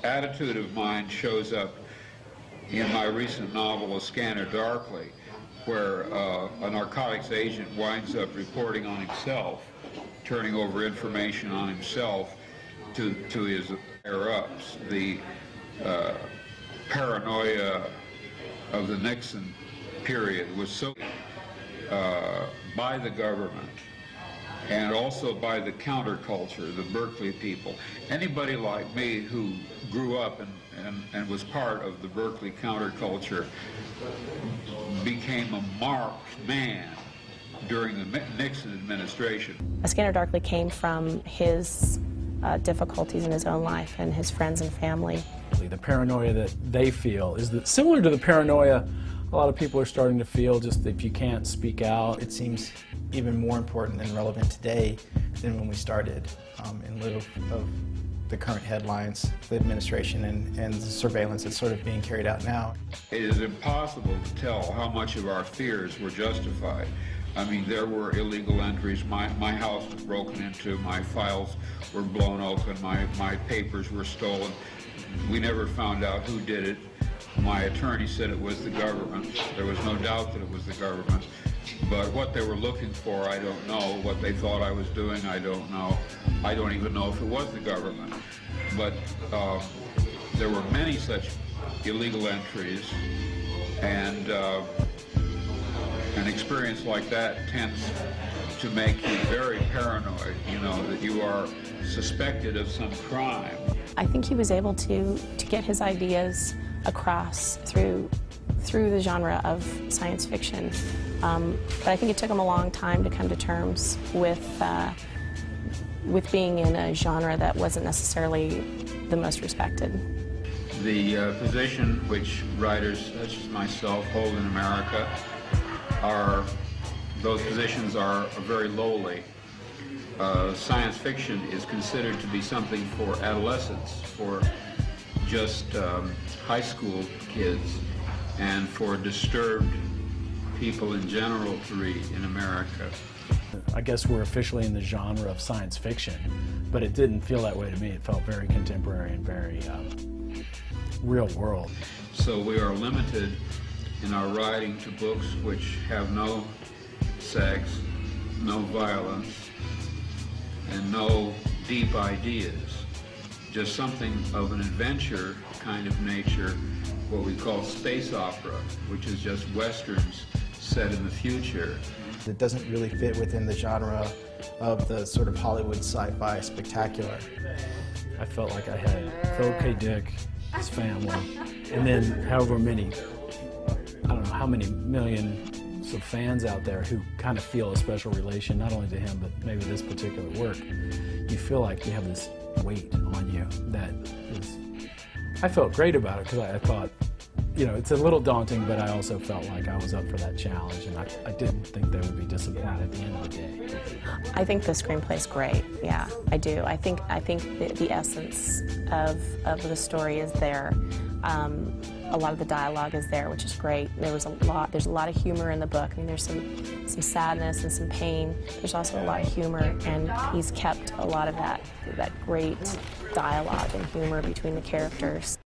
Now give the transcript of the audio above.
attitude of mine shows up in my recent novel, A Scanner Darkly, where a narcotics agent winds up reporting on himself, turning over information on himself to his higher-ups. The paranoia of the Nixon period was so by the government and also by the counterculture, the Berkeley people. Anybody like me who grew up and was part of the Berkeley counterculture became a marked man during the Nixon administration. A Scanner Darkly came from his difficulties in his own life and his friends and family. The paranoia that they feel is similar to the paranoia a lot of people are starting to feel, just if you can't speak out. It seems even more important and relevant today than when we started, in lieu of the current headlines, the administration and the surveillance that's sort of being carried out now. It is impossible to tell how much of our fears were justified. I mean, there were illegal entries. My house was broken into, my files were blown open, my papers were stolen. We never found out who did it. My attorney said it was the government. There was no doubt that it was the government. But what they were looking for, I don't know. What they thought I was doing, I don't know. I don't even know if it was the government. But there were many such illegal entries, and an experience like that tends to make you very paranoid, you know, that you are suspected of some crime. I think he was able to get his ideas across through the genre of science fiction. But I think it took him a long time to come to terms with being in a genre that wasn't necessarily the most respected. The position which writers such as myself hold in America those positions are very lowly. Science fiction is considered to be something for adolescents, for just high school kids, and for disturbed people in general to read in America. I guess we're officially in the genre of science fiction, but it didn't feel that way to me. It felt very contemporary and very real world. So we are limited in our writing to books which have no sex, no violence, and no deep ideas. Just something of an adventure kind of nature, what we call space opera, which is just westerns set in the future. It doesn't really fit within the genre of the sort of Hollywood sci-fi spectacular. I felt like I had Philip K.Dick, his family, and then however many, I don't know how many millions of fans out there who kind of feel a special relation, not only to him, but maybe this particular work. You feel like you have this weight on you that is, I felt great about it because I thought, you know, it's a little daunting, but I also felt like I was up for that challenge, and I didn't think they would be disappointed at the end of the day. I think the screenplay's great. Yeah, I do. I think the essence of the story is there. A lot of the dialogue is there, which is great. There's a lot of humor in the book. I mean, there's some sadness and some pain. There's also a lot of humor, and he's kept a lot of that great dialogue and humor between the characters.